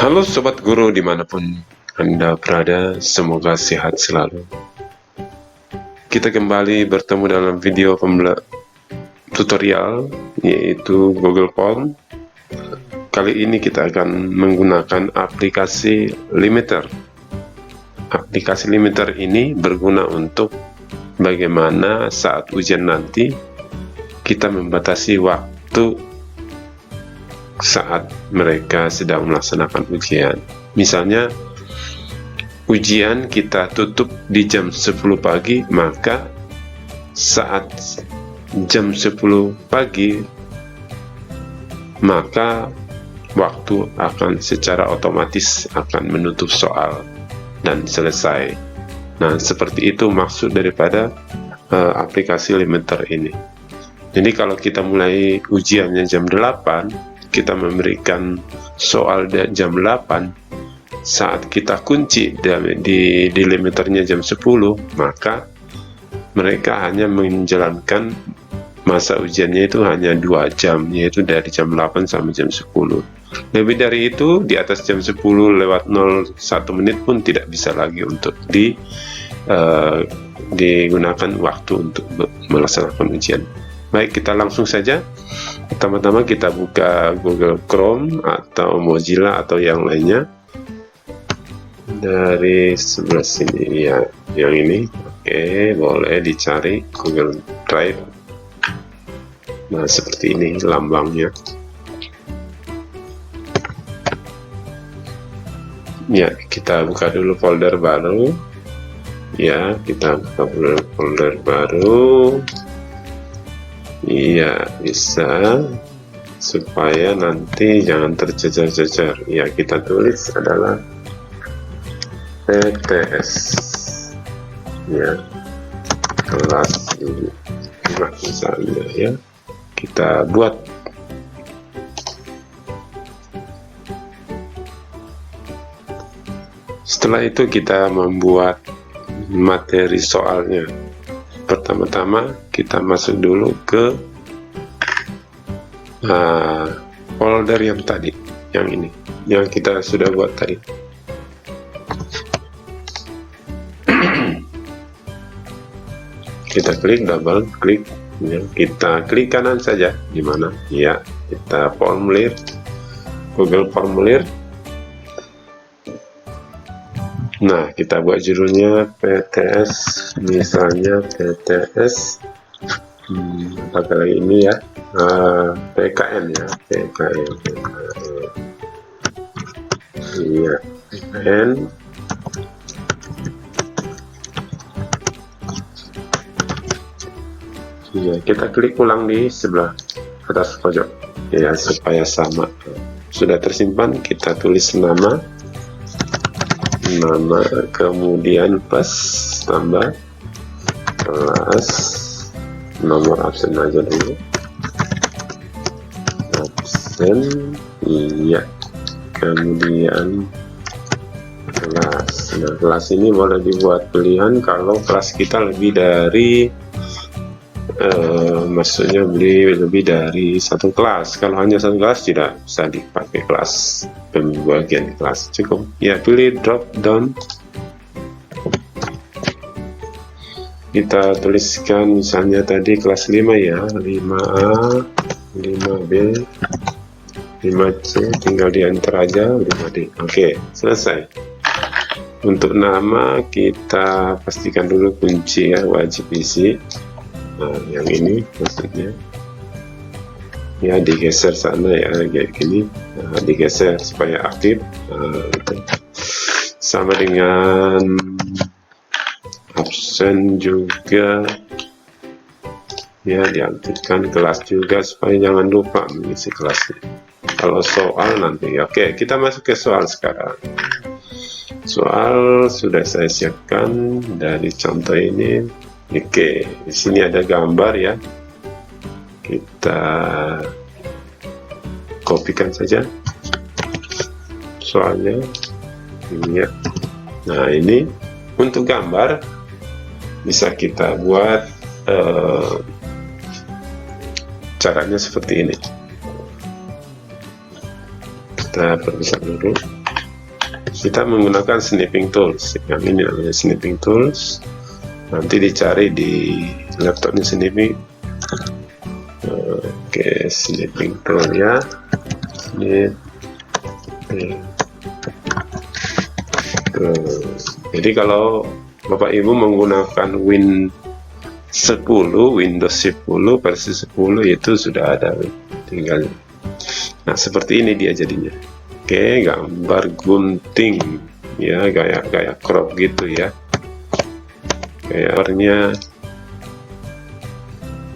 Halo Sobat Guru dimanapun Anda berada, semoga sehat selalu. Kita kembali bertemu dalam video tutorial yaitu Google Form. Kali ini kita akan menggunakan aplikasi limiter. Aplikasi limiter ini berguna untuk bagaimana saat ujian nanti kita membatasi waktu saat mereka sedang melaksanakan ujian. Misalnya ujian kita tutup di jam 10 pagi, maka saat jam 10 pagi maka waktu akan secara otomatis akan menutup soal dan selesai. Nah, seperti itu maksud daripada aplikasi limiter ini. Jadi kalau kita mulai ujiannya jam 8, kita memberikan soal jam 8, saat kita kunci di limiternya jam 10, maka mereka hanya menjalankan masa ujiannya itu hanya 2 jam, yaitu dari jam 8 sampai jam 10. Lebih dari itu, di atas jam 10 lewat 01 menit pun tidak bisa lagi untuk digunakan waktu untuk melaksanakan ujian. Baik, kita langsung saja. Pertama-tama kita buka Google Chrome atau Mozilla atau yang lainnya. Dari sebelah sini ya, yang ini. Oke, boleh dicari Google Drive. Nah, seperti ini lambangnya. Ya, kita buka dulu folder baru. Ya, kita buka folder baru. Iya, bisa, supaya nanti jangan tercecer-cecer. Ya, kita tulis adalah PTS, ya, kelas 5 misalnya, ya. Kita buat. Setelah itu kita membuat materi soalnya. Pertama-tama kita masuk dulu ke folder yang tadi, yang ini, yang kita sudah buat tadi. Kita klik, double klik, ya. Kita klik kanan saja, di mana? Ya, kita formulir, Google Formulir. Nah, kita buat judulnya PTS, misalnya PTS apakah ini ya, PKN ya, PKN, iya, PKN. Iya, kita klik ulang di sebelah atas pojok ya, supaya sama. Sudah tersimpan, kita tulis nama, kemudian plus, tambah, kelas, nomor absen aja dulu, absen, iya, kemudian kelas. Nah, kelas ini boleh dibuat pilihan kalau kelas kita lebih dari maksudnya lebih dari 1 kelas. Kalau hanya 1 kelas tidak bisa dipakai kelas, pembagian kelas, cukup ya, pilih drop down. Kita tuliskan misalnya tadi kelas 5 ya, 5A, 5B, 5C, tinggal di enter aja, 5D. Oke, selesai. Untuk nama kita pastikan dulu kunci ya, wajib isi. Nah, yang ini maksudnya ya, digeser sana ya, kayak gini. Nah, digeser supaya aktif. Nah, itu sama dengan absen juga ya, diaktifkan kelas juga supaya jangan lupa mengisi kelasnya. Kalau soal nanti, oke, kita masuk ke soal sekarang. Soal sudah saya siapkan dari contoh ini. Oke, di sini ada gambar ya. Kita kopikan saja soalnya. Ya. Nah, ini untuk gambar bisa kita buat caranya seperti ini. Kita perbesar dulu. kita menggunakan snipping tools. Yang ini namanya snipping tools. Nanti dicari di laptop ini snipping. Oke, snipping tool ya. Jadi kalau Bapak Ibu menggunakan Windows 10 versi 10 itu sudah ada, tinggal. Nah, seperti ini dia jadinya. Oke, gambar gunting ya, gaya crop gitu ya. Gambarnya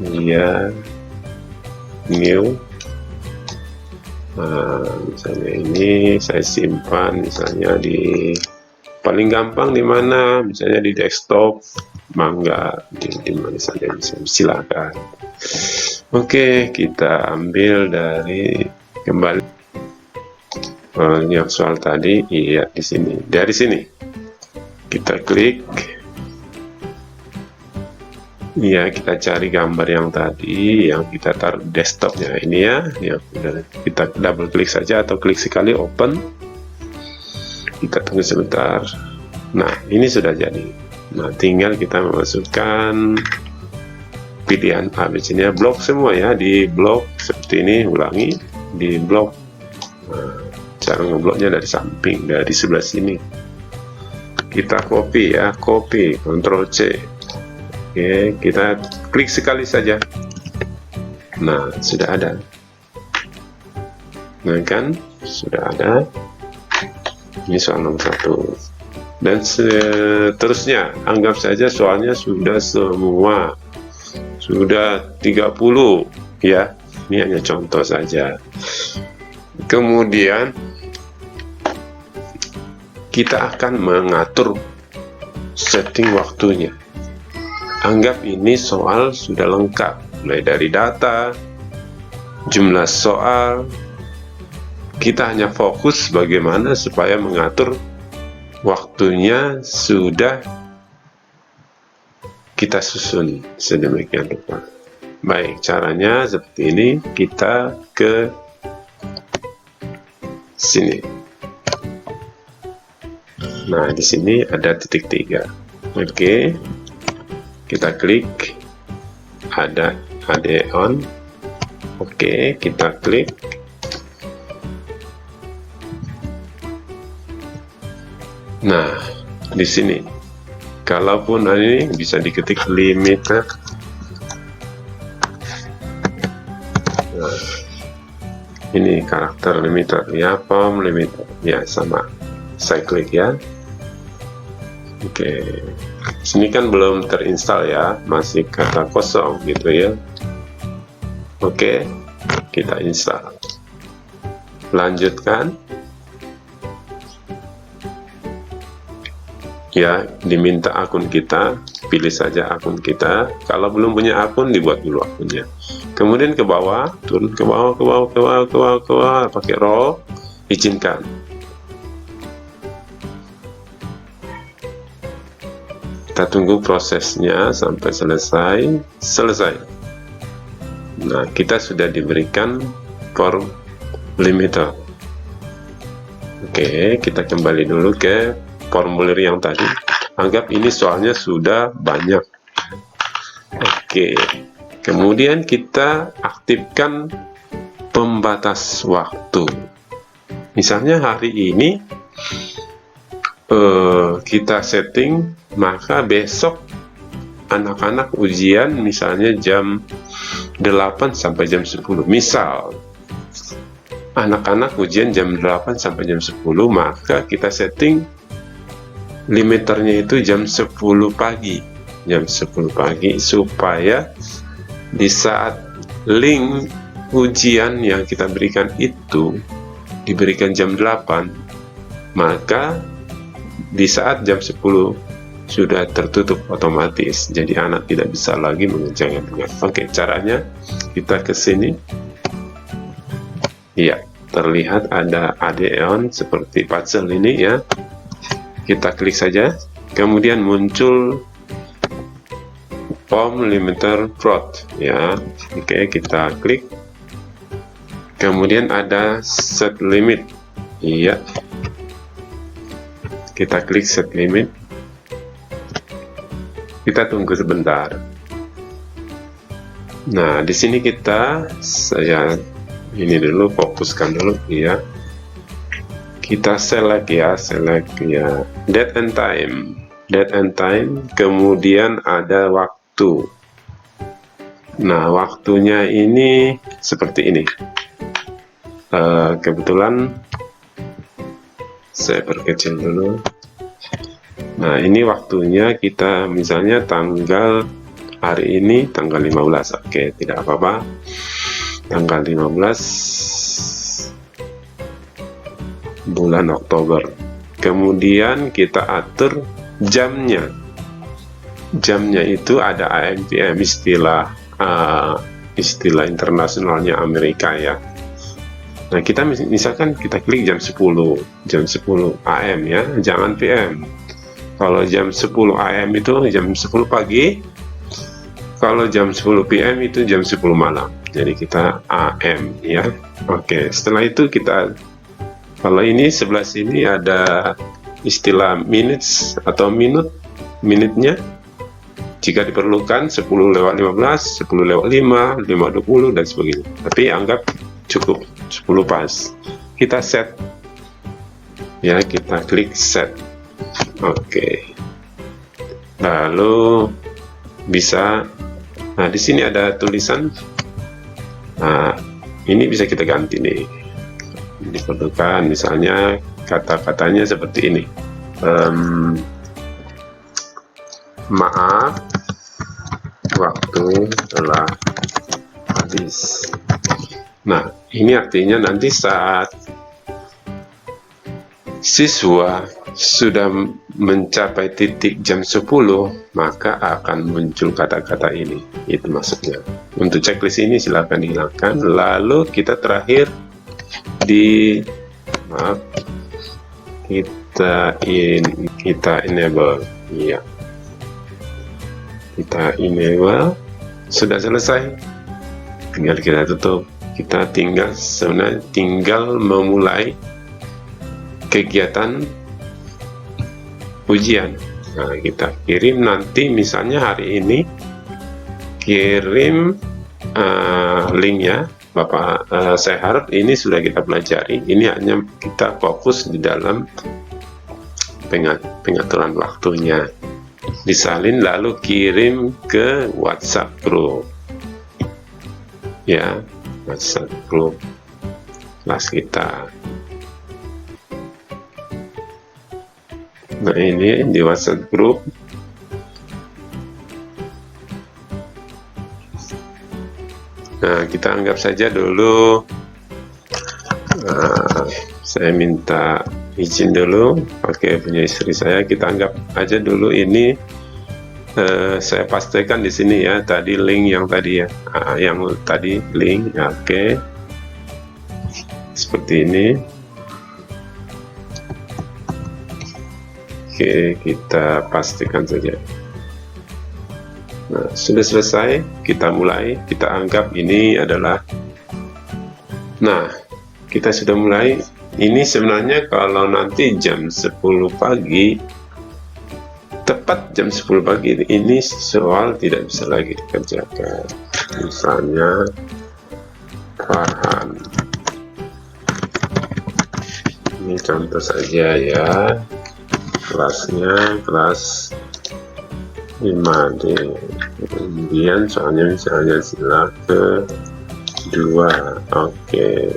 ya new. Nah, misalnya ini saya simpan misalnya di paling gampang di mana, misalnya di desktop, mangga di mana saja bisa, silakan. Oke, kita ambil dari kembali yang soal tadi, iya di sini. Dari sini kita klik, ya kita cari gambar yang tadi yang kita taruh desktopnya ini ya, yang kita double klik saja atau klik sekali open. Kita tunggu sebentar. Nah, ini sudah jadi. Nah, tinggal kita memasukkan pilihan ABC-nya, blok semua ya, di blok seperti ini, ulangi di blok. Nah, cara ngebloknya dari samping, dari sebelah sini. Kita copy ya, copy, Ctrl C. Oke, kita klik sekali saja. Nah, sudah ada. Nah kan, sudah ada. Ini soal nomor 1. Dan seterusnya, anggap saja soalnya sudah semua. Sudah 30 ya. Ini hanya contoh saja. Kemudian kita akan mengatur setting waktunya. Anggap ini soal sudah lengkap, mulai dari data, jumlah soal. Kita hanya fokus bagaimana supaya mengatur waktunya sudah kita susun sedemikian rupa. Baik, caranya seperti ini. Kita ke sini. Nah, di sini ada titik 3. Oke. Kita klik, ada AD on. Oke, kita klik. Nah, di sini, kalaupun ini bisa diketik limiter. Nah, ini karakter limiter ya, form limiter ya, sama. Saya klik ya. Oke, sini kan belum terinstall ya, masih kata kosong gitu ya. Oke, kita install. Lanjutkan. Ya, diminta akun kita, pilih saja akun kita. Kalau belum punya akun, dibuat dulu akunnya. Kemudian ke bawah, turun ke bawah, pakai roll, izinkan. Kita tunggu prosesnya sampai selesai. Nah, kita sudah diberikan form limiter. Oke, kita kembali dulu ke formulir yang tadi. Anggap ini soalnya sudah banyak. Oke, kemudian kita aktifkan pembatas waktu. Misalnya hari ini kita setting, maka besok anak-anak ujian misalnya jam 8 sampai jam 10. Misal anak-anak ujian jam 8 sampai jam 10, maka kita setting limiternya itu jam 10 pagi. Jam 10 pagi supaya di saat link ujian yang kita berikan itu diberikan jam 8, maka di saat jam 10 sudah tertutup otomatis, jadi anak tidak bisa lagi mengerjakan dengan. Oke, caranya kita ke sini. Iya, terlihat ada AD-on seperti puzzle ini ya. Kita klik saja, kemudian muncul form limiter plot ya. Oke, kita klik, kemudian ada set limit. Iya, kita klik set limit, kita tunggu sebentar. Nah, di sini saya ini dulu, fokuskan dulu ya. Kita select ya, date and time, kemudian ada waktu. Nah, waktunya ini seperti ini. Kebetulan saya perkecil dulu. Nah, ini waktunya kita misalnya tanggal hari ini tanggal 15. Oke, tidak apa-apa. Tanggal 15 bulan Oktober. Kemudian kita atur jamnya. Jamnya itu ada AM PM, istilah internasionalnya Amerika ya. Nah, kita misalkan kita klik jam 10 AM ya, jangan PM. Kalau jam 10 AM itu jam 10 pagi, kalau jam 10 PM itu jam 10 malam. Jadi kita AM ya. Oke, setelah itu kita, kalau ini sebelah sini ada istilah minutes atau minutnya. Jika diperlukan 10:15, 10:05, 5:20 dan sebagainya. Tapi anggap cukup 10 pas. Kita set ya, kita klik set. Oke. Lalu bisa, nah di sini ada tulisan. Nah, ini bisa kita ganti nih. Diperlukan misalnya kata-katanya seperti ini. Maaf, waktu telah habis. Nah, ini artinya nanti saat siswa sudah mencapai titik jam 10, maka akan muncul kata-kata ini. Itu maksudnya. Untuk checklist ini silakan dihilangkan. Lalu kita terakhir kita enable. Iya. Kita enable. Sudah selesai. Tinggal kita tutup. Kita tinggal memulai kegiatan ujian. Nah, kita kirim nanti, misalnya hari ini kirim linknya Bapak. Saya harap ini sudah kita pelajari. Ini hanya kita fokus di dalam pengaturan waktunya. Disalin lalu kirim ke WhatsApp group ya, WhatsApp group kelas kita. Nah, ini di WhatsApp group. Nah, kita anggap saja dulu saya minta izin dulu pakai punya istri saya. Kita anggap aja dulu ini saya pastikan di sini ya, tadi link yang tadi ya, yang tadi link ya, oke. Seperti ini. Oke, kita pastikan saja. Nah, sudah selesai, kita mulai. Kita anggap ini adalah, nah, kita sudah mulai. Ini sebenarnya kalau nanti jam 10 pagi, tepat jam 10 pagi, ini soal tidak bisa lagi dikerjakan. Misalnya Farhan, ini contoh saja ya, kelasnya kelas 5D. Kemudian soalnya misalnya sila ke-2. Oke,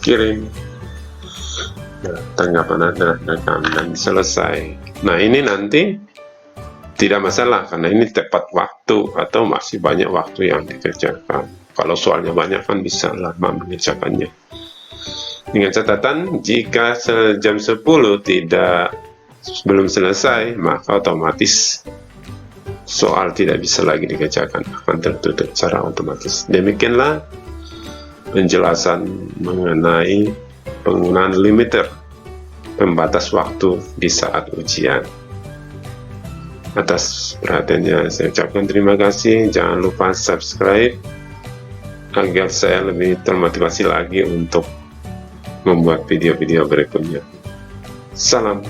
kirim. Nah, tanggapan adalah rekam dan selesai. Nah, ini nanti tidak masalah karena ini tepat waktu atau masih banyak waktu yang dikerjakan. Kalau soalnya banyak kan bisa lama mengerjakannya. Dengan catatan, jika jam 10 belum selesai, maka otomatis soal tidak bisa lagi dikerjakan, akan tertutup secara otomatis. Demikianlah penjelasan mengenai penggunaan limiter, pembatas waktu di saat ujian. Atas perhatiannya saya ucapkan terima kasih. Jangan lupa subscribe agar saya lebih termotivasi lagi untuk membuat video-video berikutnya. Salam.